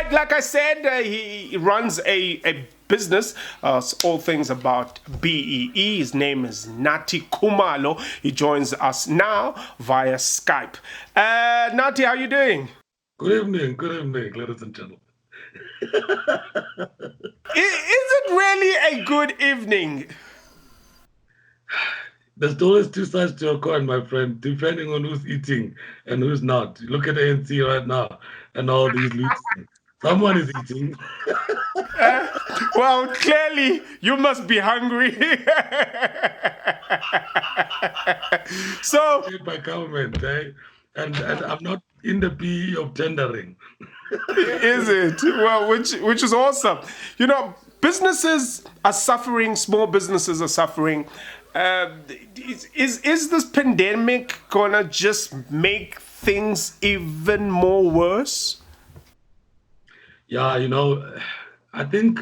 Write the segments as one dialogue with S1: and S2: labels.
S1: right, like I said, he runs a business, all things about BEE. His name is Nathi Khumalo. He joins us now via Skype. Nathi, how you doing?
S2: Good evening, ladies and gentlemen.
S1: Is it really a good evening?
S2: There's always two sides to a coin, my friend, depending on who's eating and who's not. Look at ANC right now and all these looting. Someone is eating.
S1: Well, clearly you must be hungry. So,
S2: Paid by government, eh? And I'm not in the PE of tendering.
S1: is it? Well, which is awesome. You know, businesses are suffering. Small businesses are suffering. Uh, is this pandemic gonna just make things even more worse?
S2: Yeah, I think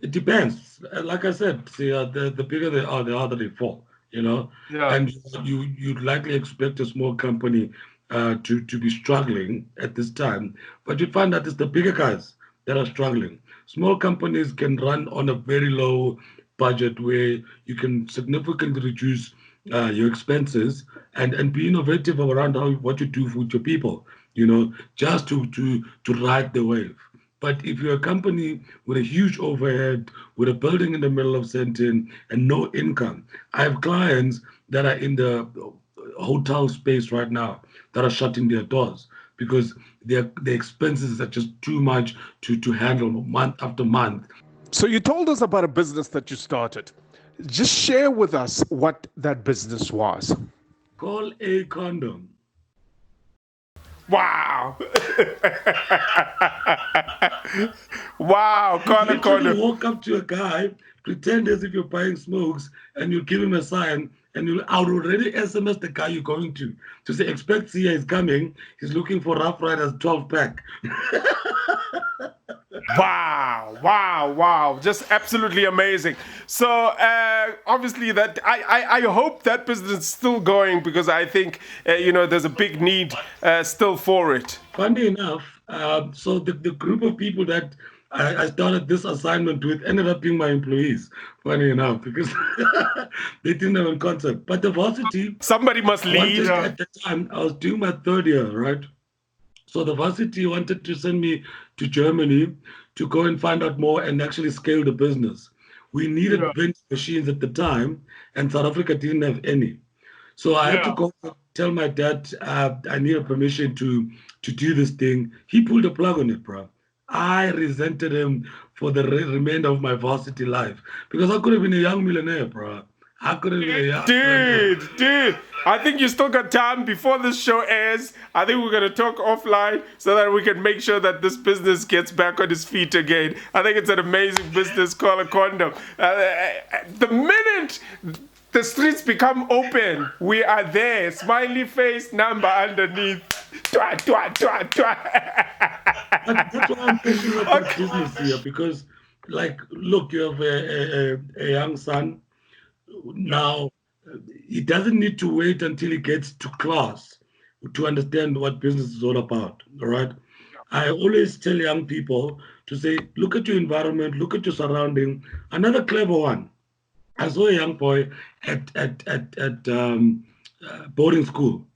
S2: it depends. Like I said, see, the bigger they are, the harder they fall.
S1: Yeah.
S2: And you'd likely expect a small company to be struggling at this time, but you find that it's the bigger guys that are struggling. Small companies can run on a very low budget where you can significantly reduce your expenses and be innovative around what you do with your people. Just to ride the wave. But if you're a company with a huge overhead, with a building in the middle of Sentin and no income, I have clients that are in the hotel space right now that are shutting their doors because their expenses are just too much to handle month after month.
S1: So you told us about a business that you started. Just share with us what that business was.
S2: Call a condom.
S1: Wow. Wow,
S2: You
S1: corner
S2: literally
S1: corner.
S2: walk up to a guy, pretend as if you're buying smokes, and you give him a sign, and I would already SMS the guy you're going to say, expect Sia is coming. He's looking for Rough Riders 12 pack.
S1: Wow, wow, wow. Just absolutely amazing. So obviously that I hope that business is still going because I think there's a big need still for it.
S2: Funny enough, so the group of people that I started this assignment with ended up being my employees. Funny enough, because they didn't have a concept. But the varsity
S1: Somebody must lead.
S2: wanted at the time, I was doing my third year, right? So the varsity wanted to send me to Germany to go and find out more and actually scale the business. We needed
S1: Yeah,
S2: vending machines at the time, and South Africa didn't have any. So I had to
S1: yeah.
S2: go tell my dad I need a permission to do this thing. He pulled a plug on it, bro. I resented him for the remainder of my varsity life because I could have been a young millionaire, bro. I could have been a young millionaire.
S1: Dude, I think you still got time before this show airs. I think we're going to talk offline so that we can make sure that this business gets back on its feet again. I think it's an amazing business called a condom. The minute the streets become open, we are there. Smiley face number underneath. Twa, twa, twa, twa.
S2: That's why I'm passionate about business here because, like, look, you have a young son now. He doesn't need to wait until he gets to class to understand what business is all about. All right. I always tell young people to say, look at your environment, look at your surrounding. Another clever one. I saw a young boy at boarding school.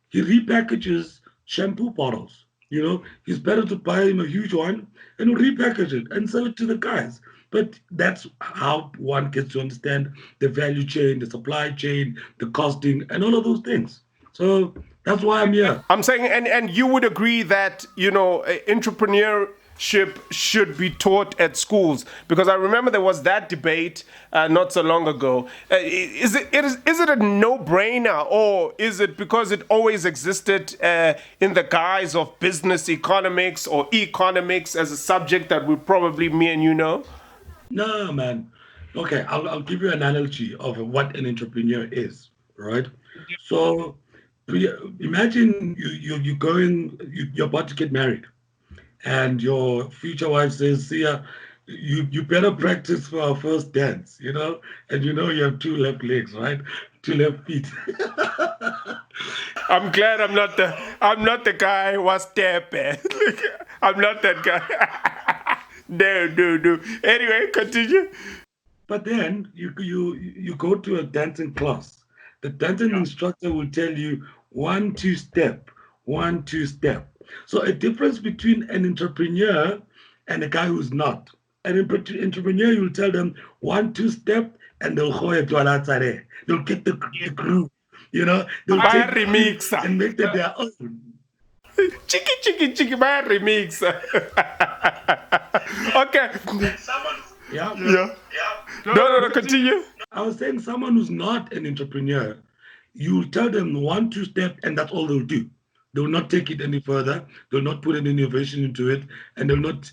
S2: He repackages shampoo bottles. It's better to buy him a huge one and repackage it and sell it to the guys. But that's how one gets to understand the value chain, the supply chain, the costing, and all of those things. So that's why I'm here.
S1: I'm saying, and you would agree that entrepreneurship should be taught at schools because I remember there was that debate not so long ago. Is it a no-brainer or is it because it always existed in the guise of business economics or economics as a subject that we probably me and you know?
S2: No, man. Okay, I'll give you an analogy of what an entrepreneur is, right? So imagine you going, you're about to get married, and your future wife says, "Sia, you better practice for our first dance," and you have two left legs, right? Two left feet.
S1: I'm glad I'm not the guy who was step. I'm not that guy. No, no, no. Anyway, continue.
S2: But then you go to a dancing class. The dancing instructor will tell you 1 2 step, 1 2 step. So a difference between an entrepreneur and a guy who's not. An entrepreneur, you'll tell them 1 2 step, and they'll go it while outside. They'll get the groove. They'll
S1: My
S2: take the groove
S1: remix.
S2: and make it their own.
S1: Chiki, chiki, chiki, my remix. Okay.
S2: Yeah.
S1: Yeah. No, no, continue.
S2: I was saying someone who's not an entrepreneur, you tell them 1 2 step, and that's all they'll do. They will not take it any further. They'll not put any innovation into it, and they'll not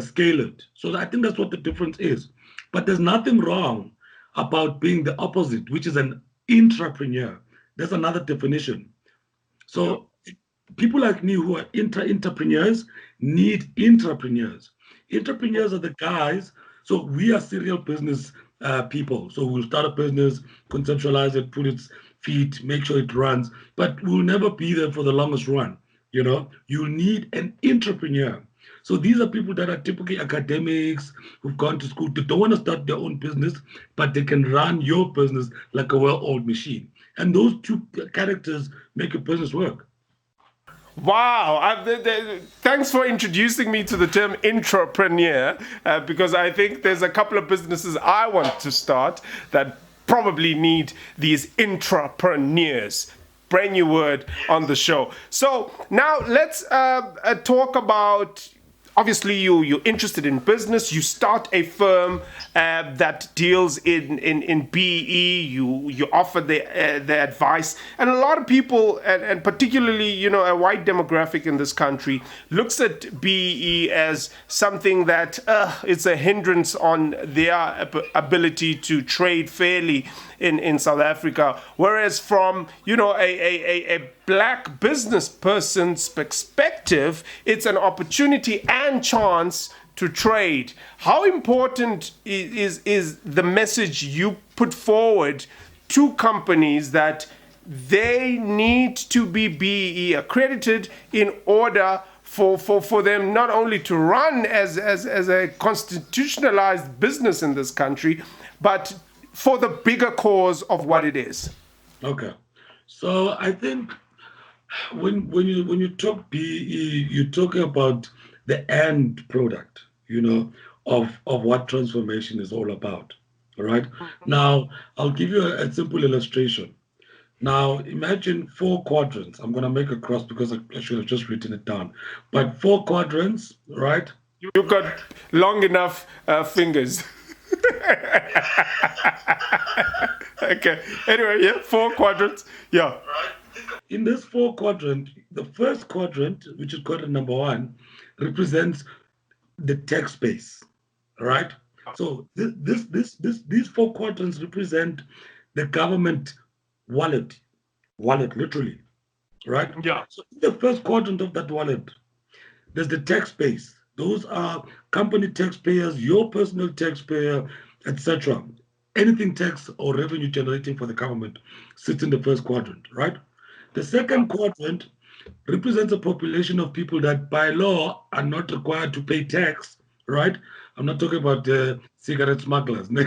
S2: scale it. So I think that's what the difference is. But there's nothing wrong about being the opposite, which is an intrapreneur. There's another definition. So people like me who are entrepreneurs need intrapreneurs. Entrepreneurs are the guys. So we are serial business people. So we'll start a business, conceptualize it, put its feet, make sure it runs, but we'll never be there for the longest run. You need an entrepreneur. So these are people that are typically academics who've gone to school. They don't want to start their own business, but they can run your business like a well-oiled machine. And those two characters make a business work.
S1: Wow. Thanks for introducing me to the term intrapreneur, because I think there's a couple of businesses I want to start that probably need these intrapreneurs. Brand new word on the show. So now let's talk about. Obviously, you're interested in business. You start a firm that deals in BE. You offer the advice, and a lot of people, and particularly a white demographic in this country, looks at BE as something that it's a hindrance on their ability to trade fairly in South Africa. Whereas from a black business person's perspective, it's an opportunity and chance to trade. How important is the message you put forward to companies that they need to be BE accredited in order for them not only to run as a constitutionalized business in this country, but for the bigger cause of what it is?
S2: Okay. So I think when you talk BE, you're talking about the end product, of what transformation is all about. All right. Now I'll give you a simple illustration. Now imagine 4 quadrants. I'm gonna make a cross because I should have just written it down. But 4 quadrants, right?
S1: You got long enough fingers. Okay. Anyway, yeah, 4 quadrants. Yeah.
S2: In this 4 quadrant, the first quadrant, which is quadrant number 1, represents the tech space, right? So these 4 quadrants represent the government wallet, literally, right?
S1: Yeah.
S2: So in the first quadrant of that wallet, there's the tax base. Those are company taxpayers, your personal taxpayer, etc. Anything tax or revenue generating for the government sits in the first quadrant, right? The second quadrant represents a population of people that by law are not required to pay tax, right? I'm not talking about cigarette smugglers.
S1: Well,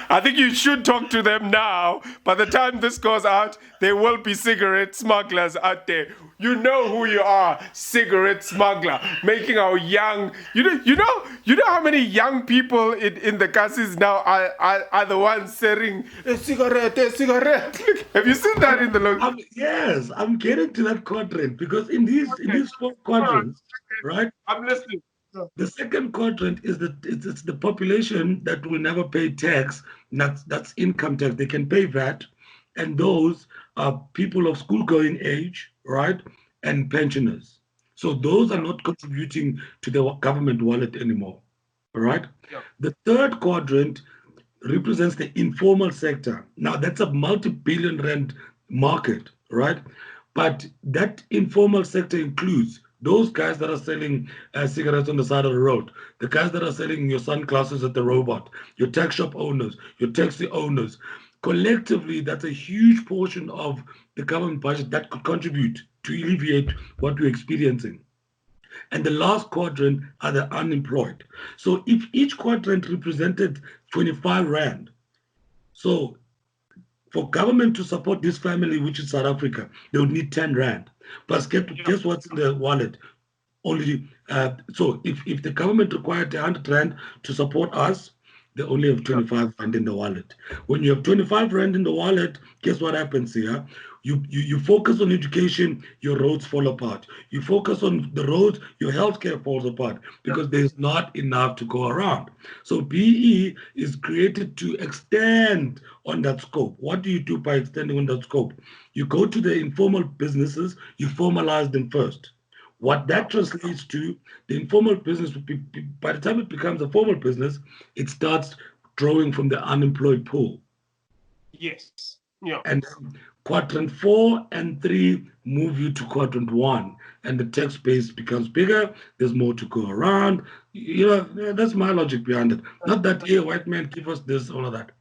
S1: I think you should talk to them now. By the time this goes out, there will be cigarette smugglers out there. You know who you are, cigarette smuggler, making our young. You know how many young people in the classes now are the ones selling a cigarette. Have you seen that in the local?
S2: Yes, I'm getting to that quadrant because in these 4 quadrants, right?
S1: I'm listening.
S2: The second quadrant is it's the population that will never pay tax. That's income tax. They can pay VAT, and those are people of school-going age, right, and pensioners. So those are not contributing to the government wallet anymore, right?
S1: Yeah.
S2: The third quadrant represents the informal sector. Now that's a multi-billion rand market, right? But that informal sector includes those guys that are selling cigarettes on the side of the road, the guys that are selling your sunglasses at the robot, your tech shop owners, your taxi owners. Collectively, that's a huge portion of the government budget that could contribute to alleviate what we're experiencing. And the last quadrant are the unemployed. So if each quadrant represented 25 Rand, so for government to support this family, which is South Africa, they would need 10 Rand. Plus, guess what's in the wallet? Only so if the government required 100 Rand to support us, they only have 25 Rand in the wallet. When you have 25 Rand in the wallet, guess what happens here? You focus on education, your roads fall apart. You focus on the roads, your healthcare falls apart because there's not enough to go around. So BE is created to extend on that scope. What do you do by extending on that scope? You go to the informal businesses, you formalize them first. What that translates to, the informal business, by the time it becomes a formal business, it starts drawing from the unemployed pool.
S1: Yes. Yeah.
S2: And quadrant 4 and 3 move you to quadrant 1, and the tax base becomes bigger. There's more to go around. That's my logic behind it. Not that, hey, white man, give us this, all of that.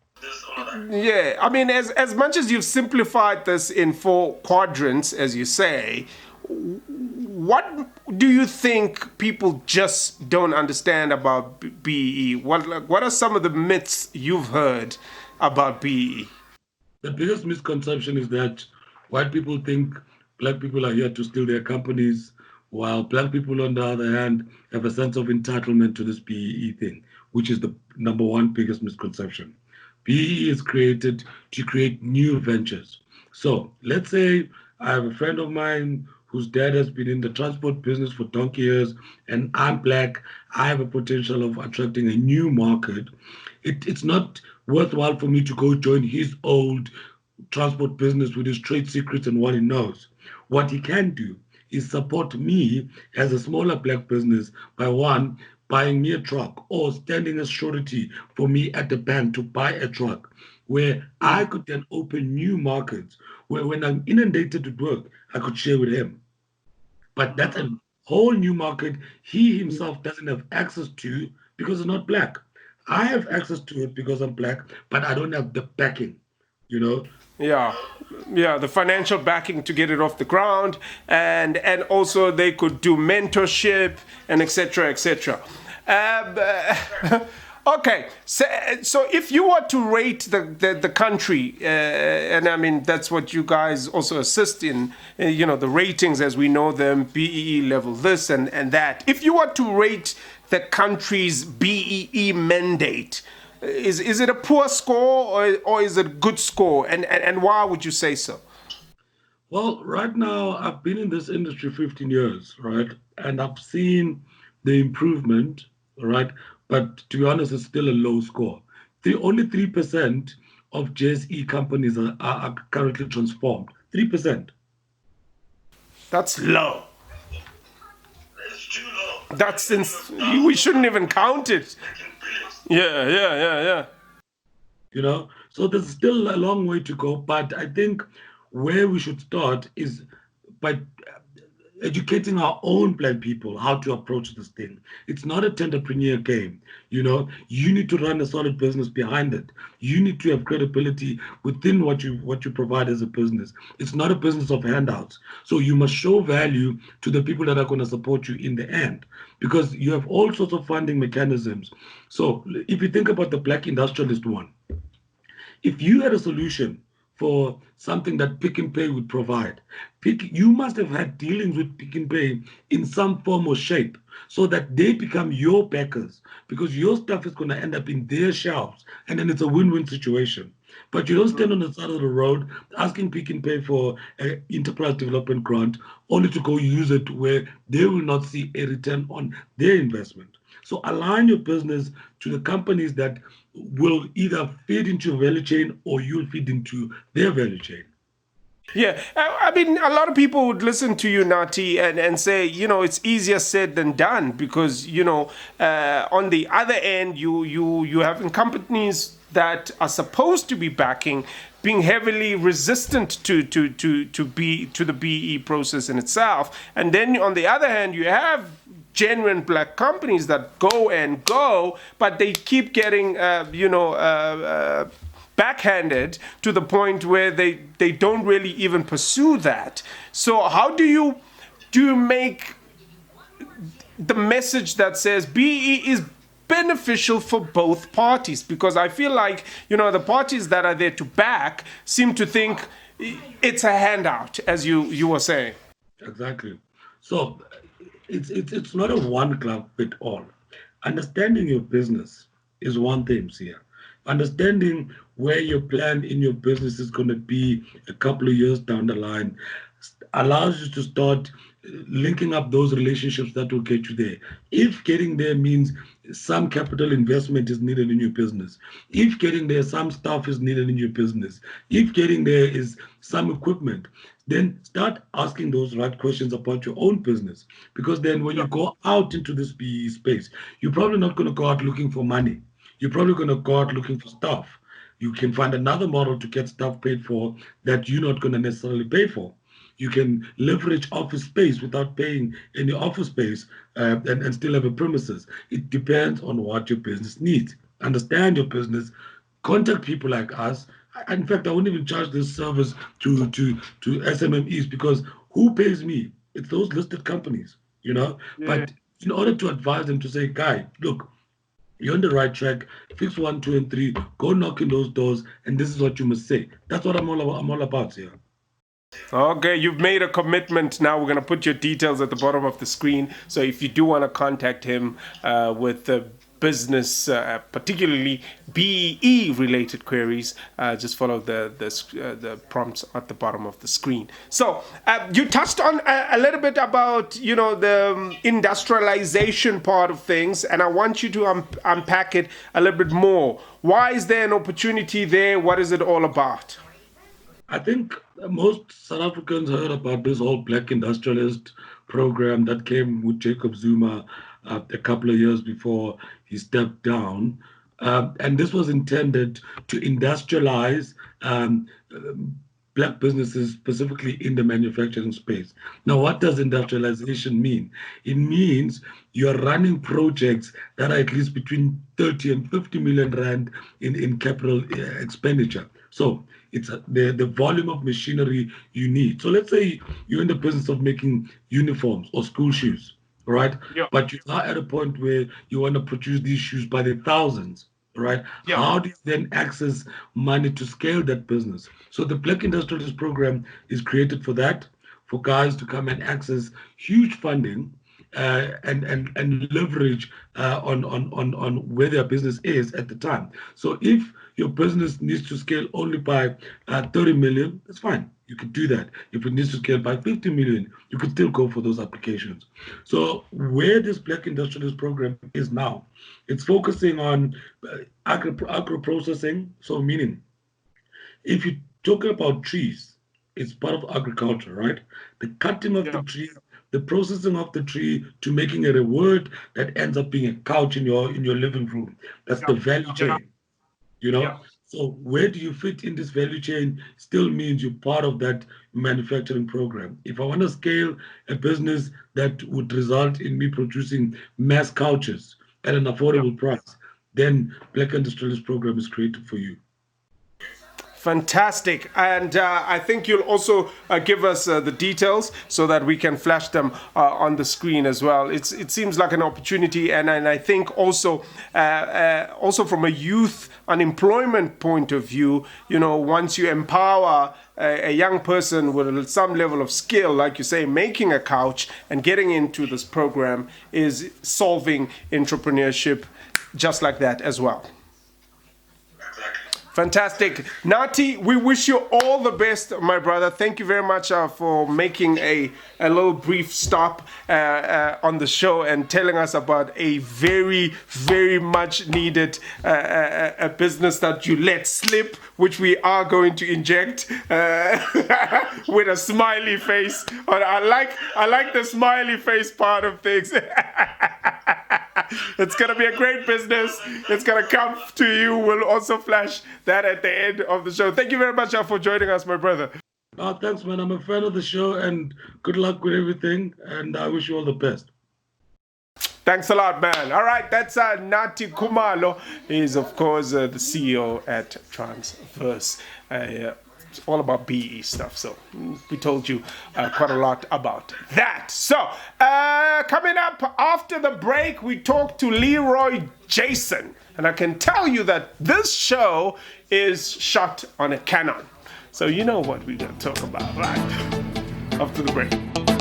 S1: Yeah, I mean, as much as you've simplified this in 4 quadrants, as you say, what do you think people just don't understand about BE? What are some of the myths you've heard about BE?
S2: The biggest misconception is that white people think black people are here to steal their companies, while black people, on the other hand, have a sense of entitlement to this BEE thing, which is the number one biggest misconception. BEE is created to create new ventures. So let's say I have a friend of mine whose dad has been in the transport business for donkey years, and I'm black. I have a potential of attracting a new market. It's not worthwhile for me to go join his old transport business with his trade secrets and what he knows. What he can do is support me as a smaller black business by one, buying me a truck or standing as surety for me at the bank to buy a truck where I could then open new markets where when I'm inundated with work, I could share with him. But that's a whole new market he himself doesn't have access to because he's not black. I have access to it because I'm black, but I don't have the backing, you know?
S1: Yeah, yeah, the financial backing to get it off the ground, and also they could do mentorship and etc. etc. Okay, so if you were to rate the country, and I mean that's what you guys also assist in, the ratings as we know them, BEE level this and that. If you were to rate the country's BEE mandate, is it a poor score or is it a good score? And why would you say so?
S2: Well, right now, I've been in this industry 15 years, right? And I've seen the improvement, right? But to be honest, it's still a low score. Only 3% of JSE companies are currently transformed. 3%.
S1: That's low.
S2: It's too low.
S1: That's since we shouldn't even count it. Yeah, yeah, yeah, yeah.
S2: So there's still a long way to go, but I think where we should start is by educating our own black people how to approach this thing. It's not a entrepreneur game. You need to run a solid business behind it. You need to have credibility within what you provide as a business. It's not a business of handouts. So you must show value to the people that are going to support you in the end, because you have all sorts of funding mechanisms. So if you think about the black industrialist one, if you had a solution for something that Pick and Pay would provide, you must have had dealings with Pick and Pay in some form or shape so that they become your backers, because your stuff is going to end up in their shelves, and then it's a win-win situation. But you don't stand on the side of the road asking Pick and Pay for an enterprise development grant only to go use it where they will not see a return on their investment. So align your business to the companies that will either feed into your value chain or you'll feed into their value chain.
S1: Yeah, I mean, a lot of people would listen to you, Nathi, and say, it's easier said than done because, on the other end, you have companies that are supposed to be backing, being heavily resistant to the BE process in itself, and then on the other hand, you have genuine black companies that go and go, but they keep getting, backhanded to the point where they don't really even pursue that. So how do you make the message that says BE is beneficial for both parties? Because I feel like, the parties that are there to back seem to think it's a handout, as you were saying.
S2: Exactly. So it's not a one club fit all. Understanding your business is one thing here. Understanding where your plan in your business is going to be a couple of years down the line allows you to start linking up those relationships that will get you there. If getting there means some capital investment is needed in your business, if getting there some stuff is needed in your business, if getting there is some equipment, then start asking those right questions about your own business. Because then when you go out into this PE space, you're probably not going to go out looking for money. You're probably going to go out looking for stuff. You can find another model to get stuff paid for that you're not going to necessarily pay for. You can leverage office space without paying any office space, and still have a premises. It depends on what your business needs. Understand your business. Contact people like us. In fact, I wouldn't even charge this service to SMMEs, because who pays me? It's those listed companies. But in order to advise them to say, guy, look, you're on the right track. Fix 1, 2, and 3. Go knock in those doors, and this is what you must say. That's what I'm all about here.
S1: Okay, you've made a commitment. Now we're going to put your details at the bottom of the screen. So if you do want to contact him with the business, particularly BE related queries, just follow the prompts at the bottom of the screen. So you touched on a little bit about the industrialization part of things, and I want you to unpack it a little bit more. Why is there an opportunity there? What is it all about?
S2: I think most South Africans heard about this whole black industrialist program that came with Jacob Zuma a couple of years before he stepped down. And this was intended to industrialize black businesses, specifically in the manufacturing space. Now, what does industrialization mean? It means you're running projects that are at least between 30 and 50 million rand in capital expenditure. So it's the volume of machinery you need. So let's say you're in the business of making uniforms or school shoes, right?
S1: Yeah.
S2: But you are at a point where you want to produce these shoes by the thousands, right?
S1: Yeah.
S2: How do you then access money to scale that business? So the Black Industrialist Program is created for that, for guys to come and access huge funding and leverage on where their business is at the time. So if your business needs to scale only by 30 million, that's fine. You can do that. If it needs to scale by 50 million, you can still go for those applications. So where this Black Industrialist Program is now, it's focusing on agro processing. So meaning, if you're talking about trees, it's part of agriculture, right? The cutting of the tree, the processing of the tree to making it a wood that ends up being a couch in your living room. That's the value chain. So where do you fit in this value chain still means you're part of that manufacturing program. If I want to scale a business that would result in me producing mass couches at an affordable price, then Black Industrialist Program is created for you.
S1: Fantastic. And I think you'll also give us the details so that we can flash them on the screen as well. It seems like an opportunity, and I think also from a youth unemployment point of view, once you empower a young person with some level of skill, like you say, making a couch and getting into this program is solving entrepreneurship just like that as well. Fantastic. Nathi, we wish you all the best, my brother. Thank you very much for making a little brief stop on the show and telling us about a very, very much needed a business that you let slip, which we are going to inject with a smiley face. I like the smiley face part of things. It's going to be a great business. It's going to come to you. We'll also flash that at the end of the show. Thank you very much for joining us, my brother.
S2: Oh, thanks, man. I'm a fan of the show, and good luck with everything, and I wish you all the best.
S1: Thanks a lot, man. All right, that's Nathi Khumalo. He's, of course, the CEO at Transverse. It's all about BE stuff, so we told you quite a lot about that. So, coming up after the break, we talk to Leroy Jason. And I can tell you that this show is shot on a Canon. So you know what we're going to talk about, right? After the break.